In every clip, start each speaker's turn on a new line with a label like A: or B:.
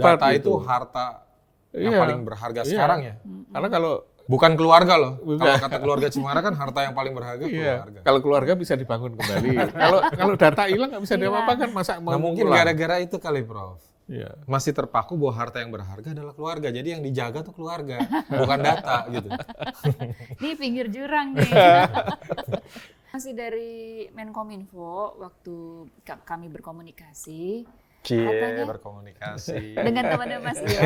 A: data
B: gitu.
A: itu harta yang paling berharga sekarang ya.
B: Karena kalau
A: bukan keluarga loh. Kalau kata keluarga Cemara kan harta yang paling berharga keluarga.
B: Kalau keluarga bisa dibangun kembali. Kalau data hilang nggak bisa diapa-apakan, masa mau
A: mungkin
B: pulang.
A: gara-gara itu kali, Prof.
B: Iya.
A: Masih terpaku bahwa harta yang berharga adalah keluarga. Jadi yang dijaga tuh keluarga, bukan data gitu.
C: Ini pinggir jurang nih. Masih dari Menkominfo waktu kami berkomunikasi. Katanya
A: berkomunikasi
C: dengan teman-teman Mas Dio.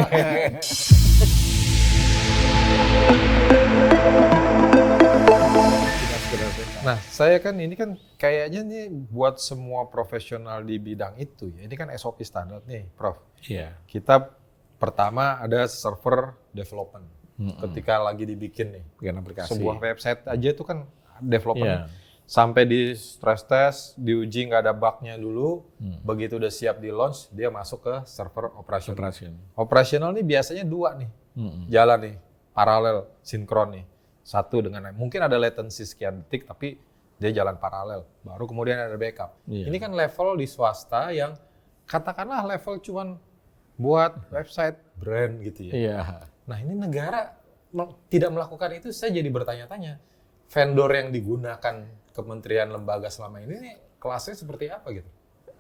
A: Nah, saya kan ini kan kayaknya nih buat semua profesional di bidang itu ya. Ini kan SOP standar nih, Prof.
B: Iya.
A: Kita pertama ada server development. Ketika lagi dibikin nih,
B: Bikin aplikasi.
A: sebuah website aja itu kan development.
B: Iya.
A: Sampai di stress test, diuji nggak ada bug-nya dulu. Begitu udah siap di launch, dia masuk ke server operasional. Operasional nih biasanya dua nih, jalan nih, paralel, sinkron nih. Satu dengan mungkin ada latency sekian detik, tapi dia jalan paralel. Baru kemudian ada backup.
B: Iya.
A: Ini kan level di swasta yang katakanlah level cuman buat website brand gitu ya.
B: Iya.
A: Nah ini negara tidak melakukan itu, saya jadi bertanya-tanya. Vendor yang digunakan kementerian lembaga selama ini nih, kelasnya seperti apa gitu?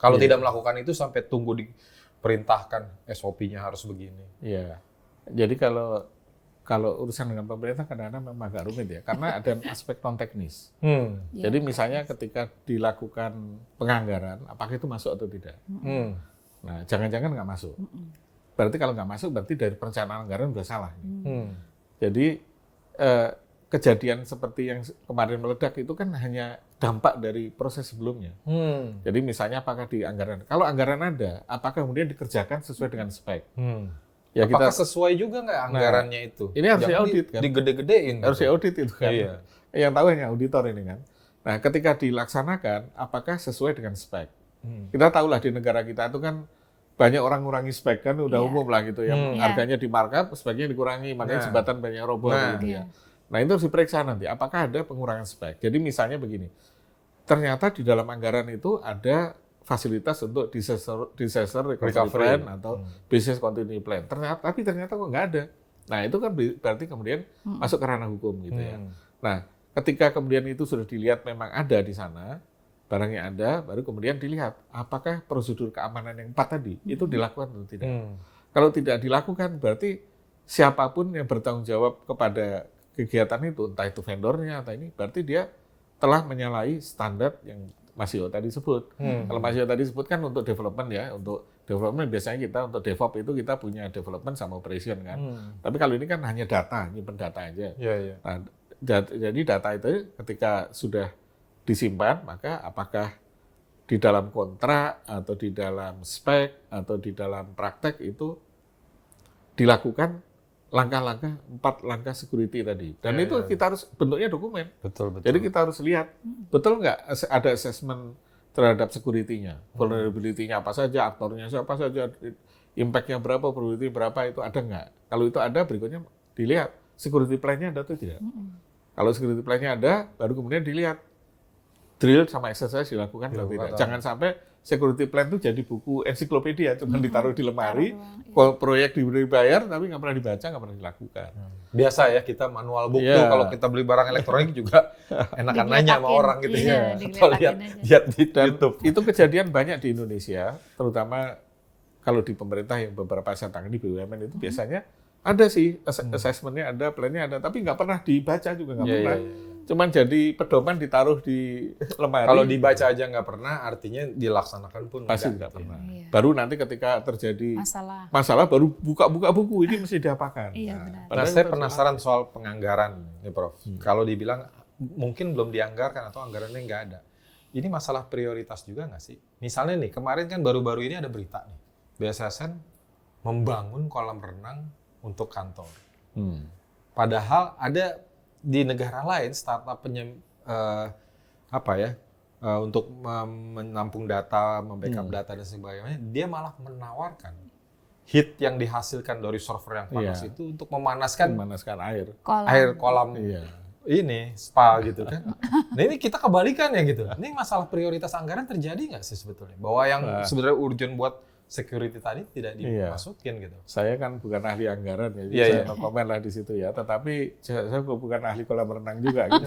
A: Kalau tidak melakukan itu sampai tunggu diperintahkan SOP-nya harus begini.
B: Iya. Jadi kalau urusan dengan pemerintah kadang-kadang memang agak rumit ya, karena ada aspek non teknis. Jadi misalnya ketika dilakukan penganggaran, apakah itu masuk atau tidak? Nah, jangan-jangan nggak masuk. Berarti kalau nggak masuk, berarti dari perencanaan anggaran udah salah. Jadi kejadian seperti yang kemarin meledak itu kan hanya dampak dari proses sebelumnya. Jadi misalnya apakah di anggaran, kalau anggaran ada, apakah kemudian dikerjakan sesuai dengan spek?
A: Ya apakah sesuai juga nggak anggarannya itu?
B: Ini harus diaudit kan?
A: Digede-gedein.
B: Harus diaudit itu kan?
A: Iya.
B: Yang tahu hanya auditor ini kan. Nah, ketika dilaksanakan, apakah sesuai dengan spek? Kita tahulah di negara kita itu kan banyak orang ngurangi spek kan, udah umum lah gitu ya. Harganya di markup, speknya dikurangi, makanya jembatan banyak roboh gitu ya. Nah, itu harus diperiksa nanti, apakah ada pengurangan spek. Jadi misalnya begini, ternyata di dalam anggaran itu ada fasilitas untuk disaster recovery plan atau business continuity plan. Tapi ternyata kok nggak ada. Nah, itu kan berarti kemudian masuk ke ranah hukum gitu ya. Nah, ketika kemudian itu sudah dilihat memang ada di sana, barangnya ada, baru kemudian dilihat apakah prosedur keamanan yang 4 tadi itu dilakukan atau tidak. Kalau tidak dilakukan, berarti siapapun yang bertanggung jawab kepada kegiatan itu, entah itu vendornya atau ini, berarti dia telah menyalahi standar yang Mas Yo tadi sebut. Kalau Mas Yo tadi sebut kan untuk development ya, untuk development biasanya kita untuk DevOps itu kita punya development sama operation kan. Tapi kalau ini kan hanya data, nyimpen data aja. Nah, jadi data itu ketika sudah disimpan, maka apakah di dalam kontrak atau di dalam spek atau di dalam praktek itu dilakukan langkah-langkah 4 langkah security tadi. Dan itu kita harus bentuknya dokumen.
A: Betul.
B: Jadi kita harus lihat betul nggak ada assessment terhadap security-nya, vulnerability-nya apa saja, aktornya siapa saja, impact-nya berapa, probability berapa, itu ada nggak? Kalau itu ada, berikutnya dilihat security plan-nya ada atau tidak. Kalau security plan-nya ada, baru kemudian dilihat drill sama exercise dilakukan atau tidak. Jangan sampai security plan itu jadi buku ensiklopedia, cuma ditaruh di lemari, proyek diberi bayar, tapi nggak pernah dibaca, nggak pernah dilakukan.
A: Biasa ya, kita manual book tuh kalau kita beli barang elektronik juga enakan nanya sama orang gitu ya. Atau lihat di YouTube.
B: Itu kejadian banyak di Indonesia, terutama kalau di pemerintah yang beberapa saya tangani BUMN itu biasanya ada sih, assessment-nya ada, plan-nya ada, tapi nggak pernah dibaca juga, nggak pernah. Cuman jadi pedoman ditaruh di lemari.
A: Kalau dibaca aja nggak pernah, artinya dilaksanakan pun
B: pasti nggak pernah. Baru nanti ketika terjadi masalah baru buka-buka buku, ini mesti diapakan.
A: Nah, saya penasaran soal penganggaran nih, Prof. Kalau dibilang mungkin belum dianggarkan atau anggarannya nggak ada. Ini masalah prioritas juga nggak sih? Misalnya nih, kemarin kan baru-baru ini ada berita nih. BSSN membangun kolam renang untuk kantor. Padahal ada di negara lain startup untuk menampung data, membackup data dan sebagainya, dia malah menawarkan heat yang dihasilkan dari server yang panas itu untuk memanaskan air kolam ini spa gitu kan. Nah ini kita kebalikan ya gitu. Ini masalah prioritas anggaran terjadi nggak sih sebetulnya? Bahwa yang sebenarnya urgent buat security tadi tidak
B: Iya.
A: dimasukin gitu.
B: Saya kan bukan ahli anggaran, jadi
A: Iya,
B: saya
A: iya.
B: no comment lah di situ ya. Tetapi saya bukan ahli kolam renang juga. Gitu.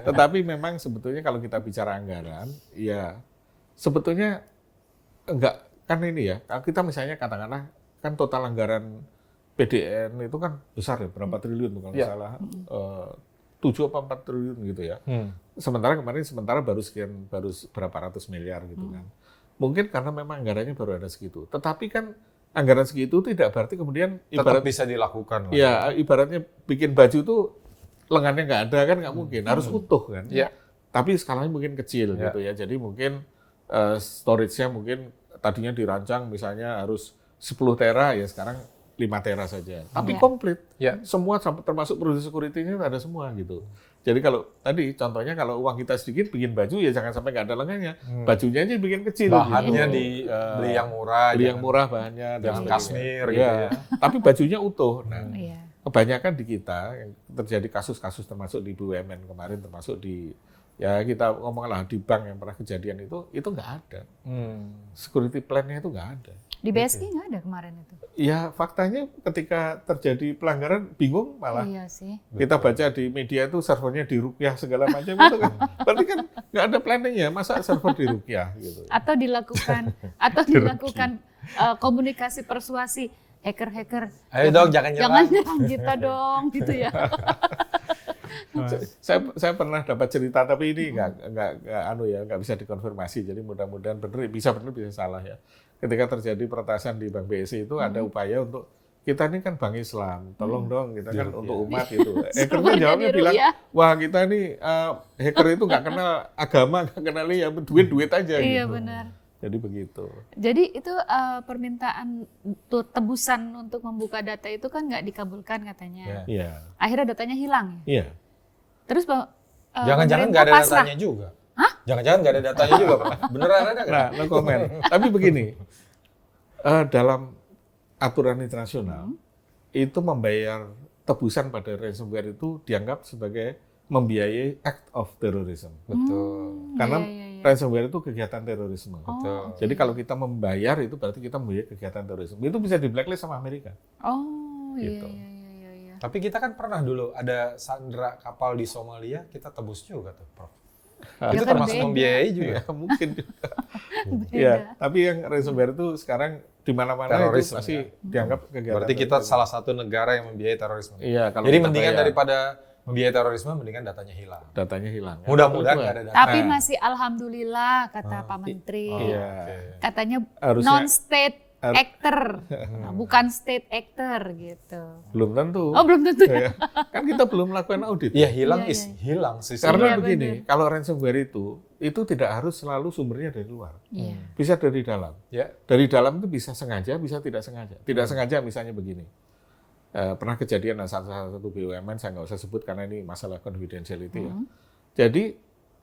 B: Tetapi memang sebetulnya kalau kita bicara anggaran, ya sebetulnya enggak, kan ini ya. Kalau kita misalnya katakanlah kan total anggaran PDN itu kan besar ya, berapa triliun tuh kalau nggak
A: Iya.
B: salah. 7 apa 4 triliun gitu ya. Sementara kemarin baru berapa ratus miliar gitu kan. Mungkin karena memang anggarannya baru ada segitu. Tetapi kan anggaran segitu tidak berarti kemudian
A: Tetap bisa dilakukan. lah.
B: ya ibaratnya bikin baju tuh lengannya nggak ada kan nggak mungkin, harus utuh kan.
A: Iya.
B: Tapi skalanya mungkin kecil
A: Ya.
B: gitu ya. Jadi mungkin storage-nya mungkin tadinya dirancang misalnya harus 10 tera ya sekarang 5 tera saja. Tapi
C: Ya.
B: komplit.
A: Ya.
B: Semua termasuk produksi security-nya ada semua gitu. Jadi kalau tadi contohnya kalau uang kita sedikit bikin baju ya jangan sampai nggak ada lengannya. Bajunya aja bikin kecil.
A: Bahannya
B: gitu.
A: beli yang murah.
B: beli yang
A: jangan-
B: murah bahannya dan
A: jangan
B: sebagainya.
A: kasmir
B: Iya.
A: gitu ya.
B: Tapi bajunya utuh. Nah,
C: Iya.
B: kebanyakan di kita yang terjadi kasus-kasus termasuk di BUMN kemarin, termasuk di ya kita ngomonglah di bank yang pernah kejadian itu nggak ada. Security plan-nya itu nggak ada.
C: Di BSI nggak ada kemarin itu.
B: Ya faktanya ketika terjadi pelanggaran bingung malah.
C: Iya sih.
B: Kita baca di media itu servernya diruqyah segala macam itu kan. Berarti kan nggak ada planningnya, masa server diruqyah gitu.
C: Atau dilakukan komunikasi persuasi hacker-hacker.
A: Ayo dong, jangan nyerang.
C: Jangan nyerang kita dong, gitu ya.
B: Saya pernah dapat cerita tapi ini nggak bisa dikonfirmasi. Jadi mudah-mudahan benar bisa salah ya. Ketika terjadi peretasan di Bank BSI itu ada upaya untuk kita ini kan bank Islam, tolong dong kita kan untuk umat gitu. Hackernya
C: Semuanya
B: jawabnya
C: diruqyah.
B: bilang, wah kita ini hacker itu nggak kenal agama, nggak kenal ya duit aja
C: Iya
B: gitu.
C: benar.
B: Jadi begitu.
C: Jadi itu permintaan tebusan untuk membuka data itu kan nggak dikabulkan katanya.
B: Iya.
C: Akhirnya datanya hilang ya.
B: Iya.
C: Terus
A: Jangan-jangan nggak ada datanya juga.
C: Hah?
A: Jangan-jangan nggak ada datanya juga, Pak. Beneran ada nggak?
B: Nah, no comment. Tapi begini, dalam aturan internasional itu membayar tebusan pada ransomware itu dianggap sebagai membiayai act of terrorism.
A: Betul.
B: Karena
C: iya.
B: ransomware itu kegiatan terorisme.
C: Oh,
B: Jadi kalau kita membayar itu berarti kita membiayai kegiatan terorisme. Itu bisa di blacklist sama Amerika.
C: Oh, iya,
B: Gitu.
C: iya.
A: Tapi kita kan pernah dulu ada sandera kapal di Somalia, kita tebus juga tuh, Prof.
C: Ya
A: Itu
C: kan
A: termasuk
C: beda.
A: membiayai juga.
B: Ya, mungkin juga.
C: Beda.
B: Ya, tapi yang ransomware itu sekarang di mana-mana itu
A: Terorisme,
B: pasti
A: ya.
B: dianggap kegiatan.
A: Berarti kita
B: terorisme.
A: salah satu negara yang membiayai terorisme.
B: Iya, kalau
A: Jadi
B: kita
A: mendingan
B: bayar,
A: daripada membiayai terorisme, mendingan datanya hilang.
B: datanya hilang. Ya,
A: Mudah-mudahan
B: betul,
A: nggak ada data.
C: Tapi
B: Nah.
C: masih alhamdulillah kata Pak Menteri.
B: Iya.
A: Oke.
C: Katanya
B: Harusnya-
C: non-state actor, nah, bukan state actor gitu.
B: Belum tentu.
C: Oh belum tentu.
B: Ya, kan kita belum melakukan audit.
A: Iya, hilang
C: Iya,
A: is hilang sih.
B: Karena
C: Iya,
B: begini, kalau ransomware itu tidak harus selalu sumbernya dari luar.
C: Iya.
B: Bisa dari dalam.
A: Ya.
B: Dari dalam itu bisa sengaja, bisa tidak sengaja. Tidak sengaja misalnya begini. Pernah kejadian salah satu BUMN, saya nggak usah sebut karena ini masalah confidentiality ya. Jadi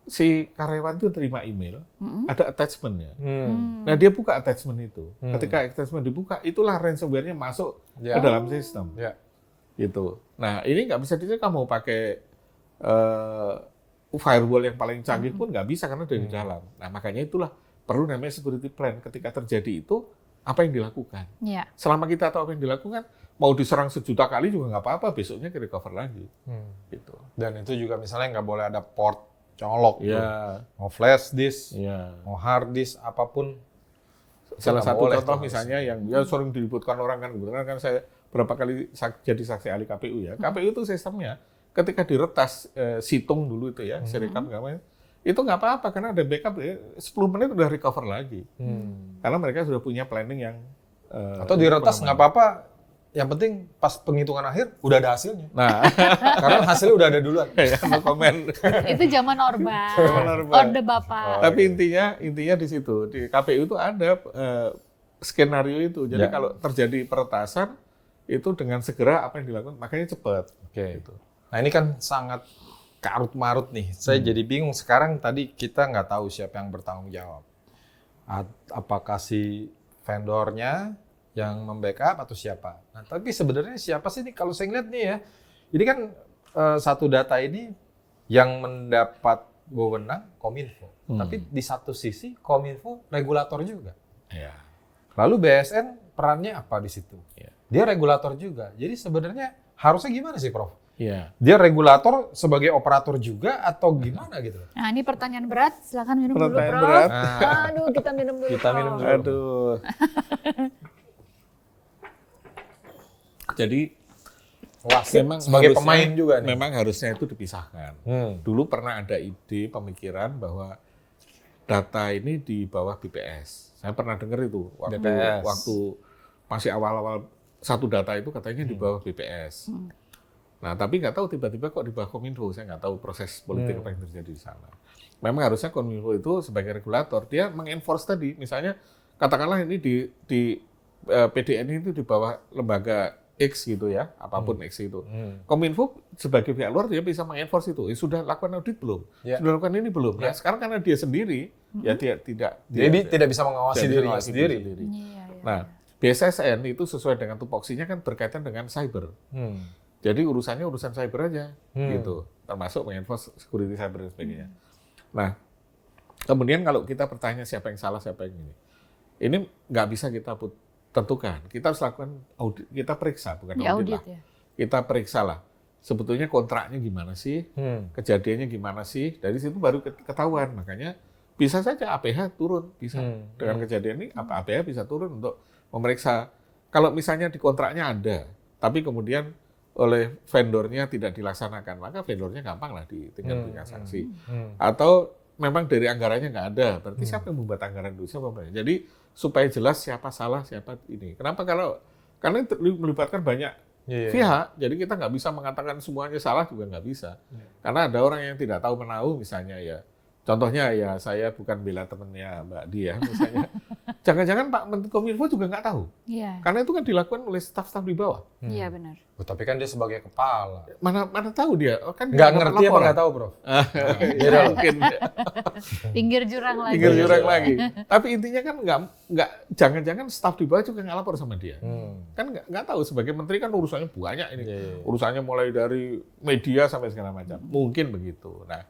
B: si karyawan itu terima email, ada attachment-nya. Nah dia buka attachment itu. Ketika attachment dibuka, itulah ransomware-nya masuk
A: Ya.
B: ke dalam sistem.
A: Ya.
B: Gitu. Nah ini nggak bisa dicek kamu pakai firewall yang paling canggih pun nggak bisa karena dari dalam. Nah makanya itulah perlu namanya security plan. Ketika terjadi itu apa yang dilakukan?
C: Iya.
B: Selama kita tahu apa yang dilakukan, mau diserang 1.000.000 kali juga nggak apa-apa. Besoknya ke recover lagi. Gitu.
A: Dan itu juga misalnya nggak boleh ada port colok tuh.
B: Iya.
A: Mau flash disk,
B: Iya.
A: mau hard disk, apapun.
B: Salah
A: nggak
B: satu
A: boleh
B: contoh
A: tuh
B: misalnya yang ya sering diributkan orang kan kebetulan kan saya berapa kali jadi saksi ahli KPU ya. KPU itu sistemnya ketika diretas situng dulu itu ya, sirekap itu nggak apa-apa karena ada backup ya, 10 menit udah recover lagi. Karena mereka sudah punya planning yang
A: Atau diretas nggak apa-apa. Yang penting pas penghitungan akhir udah ada hasilnya.
B: Nah,
A: Karena hasilnya udah ada duluan.
B: ya no comment.
C: Itu zaman Orba.
B: Zaman Orba.
C: Orde Bapak.
B: Tapi intinya di situ di KPU itu ada skenario itu. Jadi
A: Ya.
B: kalau terjadi peretasan itu dengan segera apa yang dilakukan, makanya cepat.
A: Oke.
B: Gitu.
A: Nah ini kan sangat karut-marut nih. Saya jadi bingung sekarang tadi kita nggak tahu siapa yang bertanggung jawab. Apakah si vendornya yang membackup atau siapa? Nah tapi sebenarnya siapa sih nih kalau saya ngeliat nih ya. Ini kan satu data ini yang mendapat wewenang Kominfo. Tapi di satu sisi Kominfo regulator juga.
B: Ya.
A: Lalu BSN perannya apa di situ?
B: Iya.
A: Dia regulator juga. Jadi sebenarnya harusnya gimana sih, Prof?
B: Iya.
A: Dia regulator sebagai operator juga atau gimana gitu?
C: Nah, ini pertanyaan berat. Silakan minum dulu,
B: Pertanyaan
C: Prof.
B: berat.
C: Aduh, kita minum dulu.
A: Kita minum
C: Prof.
A: dulu.
B: Aduh. Jadi
A: Wasit
B: memang
A: sebagai
B: harusnya-
A: pemain juga nih.
B: Memang harusnya itu dipisahkan. Dulu pernah ada ide pemikiran bahwa data ini di bawah BPS. Saya pernah dengar itu
A: BPS.
B: waktu masih awal-awal satu data itu katanya di bawah BPS. Nah, tapi nggak tahu tiba-tiba kok di bawah Kominfo. Saya nggak tahu proses politik apa yang terjadi di sana. Memang harusnya Kominfo itu sebagai regulator dia mengenforce tadi, misalnya katakanlah ini di PDN itu di bawah lembaga X gitu ya, apapun X itu. Kominfo sebagai pihak luar dia bisa mengenforce itu. Sudah lakukan audit belum?
A: Ya.
B: Sudah lakukan ini belum? Nah, sekarang karena dia sendiri, ya dia tidak.
A: Jadi tidak bisa mengawasi
B: tidak
A: dirinya
B: mengawasi
A: sendiri.
C: Iya, iya.
B: Nah, BSSN itu sesuai dengan tupoksinya kan berkaitan dengan cyber. Jadi urusannya urusan cyber aja, gitu. Termasuk mengenforce security cyber dan sebagainya. Nah, kemudian kalau kita bertanya siapa yang salah, siapa yang ini nggak bisa kita tentukan. Kita harus lakukan audit, kita periksa, bukan
C: Di
B: audit
C: audit
B: lah.
C: ya.
B: Kita periksa lah. Sebetulnya kontraknya gimana sih? Kejadiannya gimana sih? Dari situ baru ketahuan. Makanya bisa saja APH turun, bisa. Dengan kejadian ini, APH bisa turun untuk memeriksa. Kalau misalnya di kontraknya ada, tapi kemudian oleh vendornya tidak dilaksanakan, maka vendornya gampang lah tinggal berikan sanksi. Atau memang dari anggarannya nggak ada, berarti siapa yang membuat anggaran dulu? Siapa yang jadi supaya jelas siapa salah, siapa ini. Kenapa karena itu melibatkan banyak pihak, jadi kita nggak bisa mengatakan semuanya salah juga nggak bisa. Karena ada orang yang tidak tahu menahu misalnya ya. Contohnya ya saya bukan bela temennya Mbak Dia misalnya. Jangan-jangan Pak Menteri Kominfo juga nggak tahu.
C: Iya.
B: Karena itu kan dilakukan oleh staf-staf di bawah.
C: Iya, benar.
A: Tapi kan dia sebagai kepala.
B: Mana tahu dia? Oh, kan
A: Nggak
B: dia
A: ngerti apa
B: laporan.
A: nggak tahu, Bro?
B: Iya, mungkin.
C: Pinggir jurang lagi.
B: Pinggir jurang lagi. Tapi intinya kan nggak jangan-jangan staf di bawah juga nggak lapor sama dia. Kan nggak tahu sebagai menteri kan urusannya banyak ini. Urusannya mulai dari media sampai segala macam. Mungkin begitu. Nah,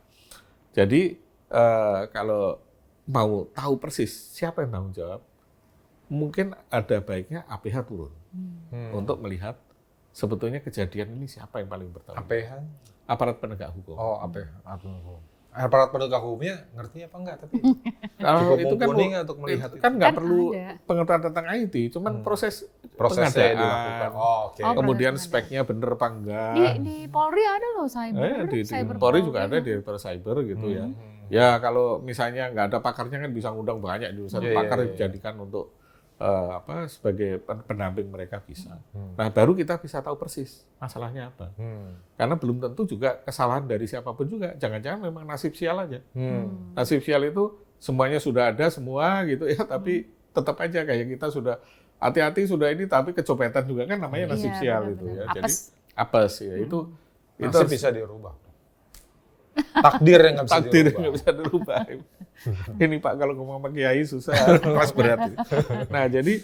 B: jadi kalau mau tahu persis siapa yang tanggung jawab, mungkin ada baiknya APH turun untuk melihat sebetulnya kejadian ini siapa yang paling bertanggung jawab.
A: APH?
B: Aparat penegak hukum.
A: Oh, APH. Aparat penegak hukumnya ngerti apa enggak? Tapi
B: Kalau
A: cukup
B: itu kan
A: mumpuni nggak untuk melihat
B: kan nggak
C: Kan
B: perlu
C: ada.
B: pengetahuan tentang IT, cuman prosesnya
A: prosesnya
B: pengadaan.
A: dilakukan. Oh, oke.
C: Oh,
B: Kemudian
C: proses
B: speknya bener apa enggak.
C: Di Polri ada loh cyber.
B: Di
C: cyber
B: Polri juga ada di cyber gitu ya. Ya kalau misalnya nggak ada pakarnya kan bisa ngundang banyak di satu pakar dijadikan untuk sebagai pendamping mereka bisa. Nah baru kita bisa tahu persis masalahnya apa. Karena belum tentu juga kesalahan dari siapapun juga. Jangan-jangan memang nasib sial aja. Nasib sial itu semuanya sudah ada semua gitu ya, tapi tetap aja kayak kita sudah hati-hati sudah ini, tapi kecopetan juga kan namanya nasib
C: Iya,
B: sial
C: benar-benar.
B: itu ya.
C: Apes.
B: Jadi apes ya itu
A: Nasib bisa dirubah. Takdir yang nggak bisa
B: takdir
A: dirubah.
B: nggak bisa dirubah. Ini Pak kalau ngomong sama Kiai susah, kelas berat. Nah jadi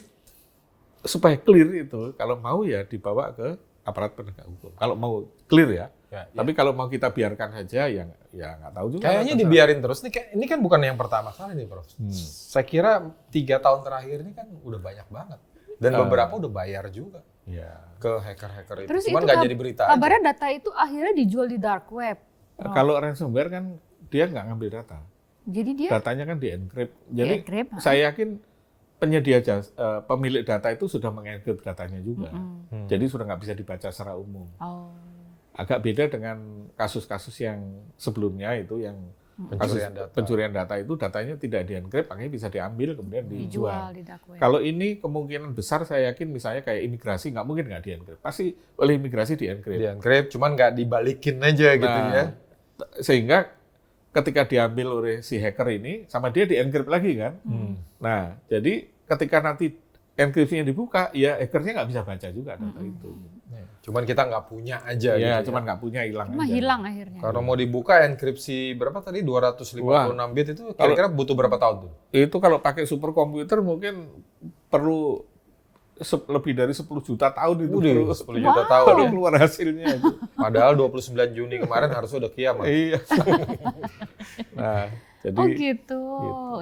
B: supaya clear itu, kalau mau ya dibawa ke aparat penegak hukum. Kalau mau clear ya. Tapi kalau mau kita biarkan saja ya nggak tahu juga.
A: Kayaknya dibiarin terus. Ini kan bukan yang pertama kali nih, Prof. Saya kira 3 tahun terakhir ini kan udah banyak banget. Dan beberapa udah bayar juga
B: Ya.
A: ke hacker-hacker itu.
C: Terus
A: Cuman
C: itu
A: nggak jadi berita aja.
C: kabarnya data itu akhirnya dijual di dark web.
B: Kalau ransomware kan dia nggak ngambil data.
C: Jadi dia
B: Datanya kan di-encrypt. Jadi
C: di-encrypt,
B: saya yakin penyedia jasa, pemilik data itu sudah mengencrypt datanya juga. Jadi sudah nggak bisa dibaca secara umum.
C: oh.
B: Agak beda dengan kasus-kasus yang sebelumnya itu yang kasus
A: Pencurian data.
B: pencurian data itu datanya tidak di-encrypt, makanya bisa diambil kemudian
C: dijual
B: dijual.
C: di dark web.
B: Kalau ini kemungkinan besar saya yakin misalnya kayak imigrasi nggak mungkin nggak di-encrypt. Pasti oleh imigrasi di-encrypt.
A: Di-encrypt, cuman nggak dibalikin aja gitu ya.
B: Sehingga ketika diambil oleh si hacker ini, sama dia di-encrypt lagi kan. Nah, jadi ketika nanti enkripsinya dibuka, ya hackernya nggak bisa baca juga data itu.
A: Cuman kita nggak punya aja
B: Ya,
A: gitu
B: cuman nggak punya, hilang
C: Cuma
B: aja.
C: hilang akhirnya.
A: Kalau mau dibuka enkripsi berapa tadi? 256 bit itu kira-kira butuh berapa tahun tuh?
B: Itu kalau pakai superkomputer mungkin perlu lebih dari 10 juta tahun itu
A: Udah,
B: perlu
A: 10 juta
C: Wow.
A: tahun
B: baru
A: ya.
B: keluar hasilnya itu.
A: Padahal 29 Juni kemarin harusnya udah kiamat.
B: Iya. Nah, jadi
C: Oh gitu.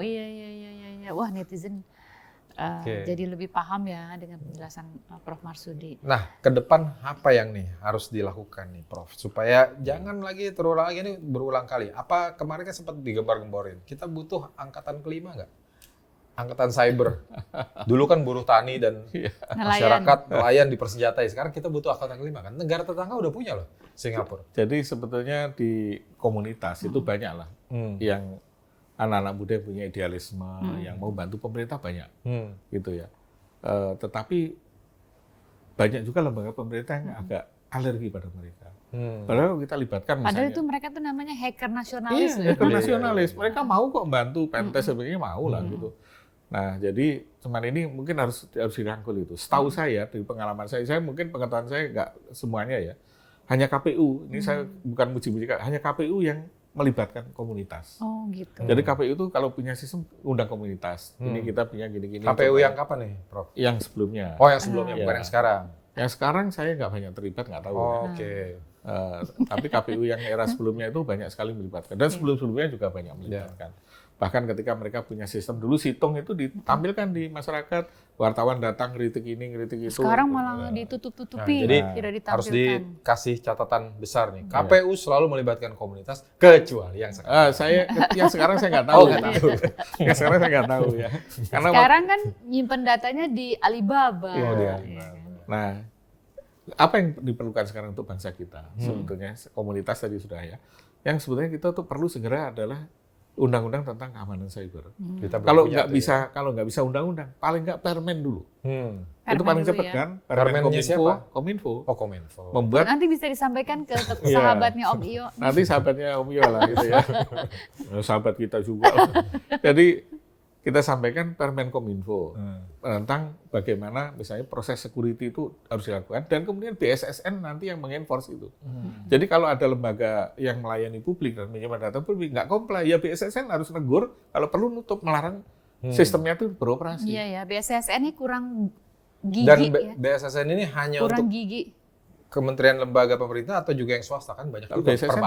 C: Iya. Wah, netizen Jadi lebih paham ya dengan penjelasan Prof. Marsudi.
A: Nah, ke depan apa yang nih harus dilakukan nih, Prof? Supaya jangan lagi terulang lagi ini berulang kali. Apa kemarin kan sempat digembar-gemborin. Kita butuh angkatan kelima nggak? Angkatan cyber. Dulu kan buruh tani dan masyarakat nelayan dipersenjatai. Sekarang kita butuh angkatan kelima kan. Negara tetangga udah punya loh, Singapura.
B: Jadi sebetulnya di komunitas itu banyak lah yang anak-anak muda yang punya idealisme, yang mau bantu pemerintah banyak, gitu ya. Tetapi banyak juga lembaga pemerintah yang agak alergi pada mereka. Padahal kita libatkan misalnya.
C: Padahal itu mereka tuh namanya hacker nasionalis.
B: Iya, hacker nasionalis. Mereka mau kok bantu Pentes sebagainya mau lah gitu. Nah, jadi cuman ini mungkin harus dirangkul itu. Setahu saya dari pengalaman saya mungkin pengetahuan saya nggak semuanya ya. Hanya KPU, ini saya bukan muji-muji, hanya KPU yang melibatkan komunitas.
C: Oh gitu.
B: Jadi KPU itu kalau punya sistem undang komunitas. Ini kita punya gini-gini.
A: KPU yang kapan nih, Prof?
B: Yang sebelumnya.
A: Oh, yang sebelumnya, bukan yang sekarang.
B: Yang sekarang saya nggak banyak terlibat, nggak tahu.
A: Oh, oke.
B: Tapi KPU yang era sebelumnya itu banyak sekali melibatkan. Dan sebelum-sebelumnya juga banyak melibatkan. Bahkan ketika mereka punya sistem, dulu situng itu ditampilkan di masyarakat, wartawan datang kritik ini, kritik itu.
C: Sekarang malah ditutup-tutupi,
A: Jadi
C: tidak ditampilkan.
A: harus dikasih catatan besar nih. KPU selalu melibatkan komunitas, kecuali yang sekarang.
B: Yang sekarang saya nggak tahu. Yang sekarang saya nggak tahu ya. Karena
C: sekarang kan nyimpen datanya di Alibaba.
B: Oh, di Alibaba. Nah, apa yang diperlukan sekarang untuk bangsa kita? Sebetulnya komunitas tadi sudah ya. Yang sebetulnya kita tuh perlu segera adalah undang-undang tentang keamanan cyber. Kalau nggak bisa undang-undang, paling nggak permen dulu. Itu paling cepat ya? Kan?
A: Permennya siapa?
B: Kominfo.
A: Oh, Kominfo.
B: Membuat
C: nanti bisa disampaikan ke sahabatnya Om Iyo.
B: Nanti sahabatnya Om Iyo lah gitu ya. Sahabat kita juga. Jadi kita sampaikan Permen Kominfo tentang bagaimana misalnya proses security itu harus dilakukan dan kemudian BSSN nanti yang mengenforce itu. Jadi kalau ada lembaga yang melayani publik dan menyimpan data publik nggak comply, ya BSSN harus negur, kalau perlu nutup, melarang sistemnya itu beroperasi.
C: Iya ya, BSSN ini kurang gigi.
A: Dan BSSN ini hanya
C: kurang
A: untuk
C: gigi.
A: kementerian lembaga pemerintah atau juga yang swasta kan banyak juga.
B: BSSN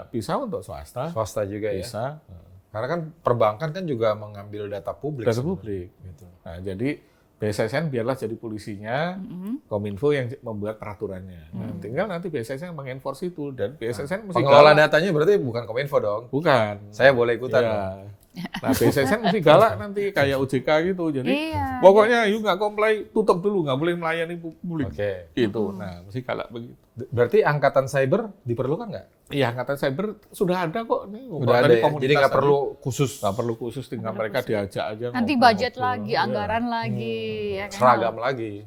B: bisa untuk swasta.
A: Swasta juga
B: bisa.
A: Ya. Karena kan perbankan kan juga mengambil data publik.
B: Data publik. Gitu. Nah, jadi BSSN biarlah jadi polisinya, Kominfo yang membuat peraturannya. Nah, tinggal nanti BSSN yang mengenforce itu dan BSSN mesti
A: pengelola datanya berarti bukan Kominfo dong?
B: Bukan.
A: Saya boleh ikutan
B: ya.
A: dong?
B: Nah, BSSN mesti galak nanti kayak OJK gitu. Jadi pokoknya you nggak comply, tutup dulu, nggak boleh melayani publik.
A: Oke.
B: Gitu. Nah, mesti galak begitu.
A: Berarti angkatan cyber diperlukan nggak?
B: Iya, angkatan cyber sudah ada kok. Nih,
A: udah ada ya? Jadi nggak perlu khusus.
B: Nggak perlu khusus, tinggal mereka diajak aja.
C: Nanti budget lagi, anggaran lagi. Ya kan?
A: Seragam lagi.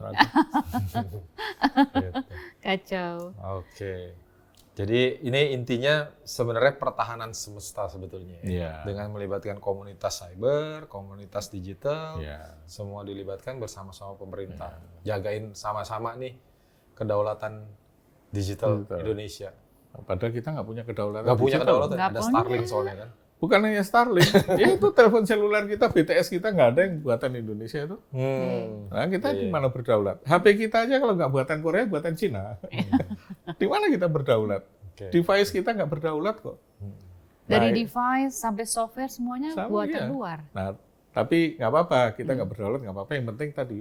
C: Kacau.
A: Oke. Jadi ini intinya sebenarnya pertahanan semesta sebetulnya.
B: Ya.
A: Dengan melibatkan komunitas cyber, komunitas digital,
B: ya.
A: Semua dilibatkan bersama-sama pemerintah. Jagain sama-sama nih kedaulatan digital Indonesia.
B: Padahal kita nggak punya kedaulatan.
A: Nggak punya kedaulatan, ada Starlink soalnya kan.
B: Bukan hanya Starlink, ya itu telepon seluler kita, BTS kita nggak ada yang buatan Indonesia itu. Nah kita di mana berdaulat? HP kita aja kalau nggak buatan Korea, buatan Cina. Di mana kita berdaulat? Device kita nggak berdaulat kok.
C: Dari device sampai software semuanya buatan luar.
B: Nah, tapi nggak apa-apa, kita nggak berdaulat nggak apa-apa. Yang penting tadi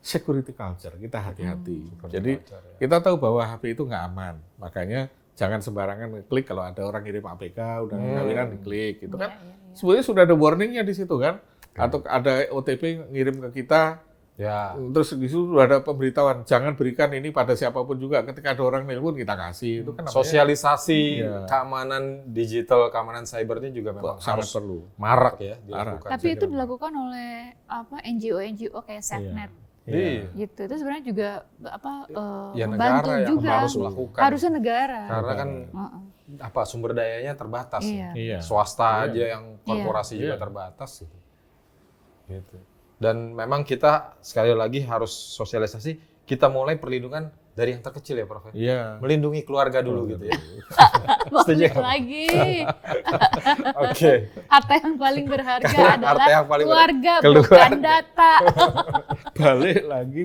B: security culture, kita hati-hati. Jadi kita tahu bahwa HP itu nggak aman, makanya jangan sembarangan ngeklik kalau ada orang ngirim APK, udah kawinan diklik, gitu kan. Sebenarnya sudah ada warningnya di situ kan, atau ada OTP ngirim ke kita, terus di situ sudah ada pemberitahuan, jangan berikan ini pada siapapun juga. Ketika ada orang nelpon kita kasih, itu kan namanya,
A: sosialisasi keamanan digital, keamanan cybernya juga memang
B: sangat
A: harus
B: perlu,
A: marak ya dilakukan.
C: Tapi itu dilakukan oleh NGO kayak SafeNet. Gitu itu sebenarnya juga membantu
A: negara
C: juga
A: yang harus melakukan.
C: Harusnya negara.
A: Karena kan sumber dayanya terbatas. Swasta aja yang korporasi juga terbatas gitu. Dan memang kita sekali lagi harus sosialisasi, kita mulai perlindungan dari yang terkecil ya Prof.
B: Iya.
A: Melindungi keluarga dulu gitu ya.
C: Balik lagi.
A: Oke.
C: Harta yang paling berharga adalah keluarga,
A: keluarga,
C: bukan data.
B: Balik lagi.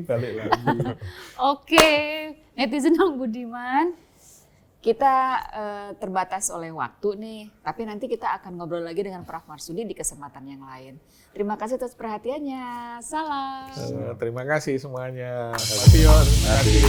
C: Oke, netizen yang budiman.
D: Kita terbatas oleh waktu nih, tapi nanti kita akan ngobrol lagi dengan Prof. Marsudi di kesempatan yang lain. Terima kasih atas perhatiannya. Salam.
B: Terima kasih semuanya. Terima kasih.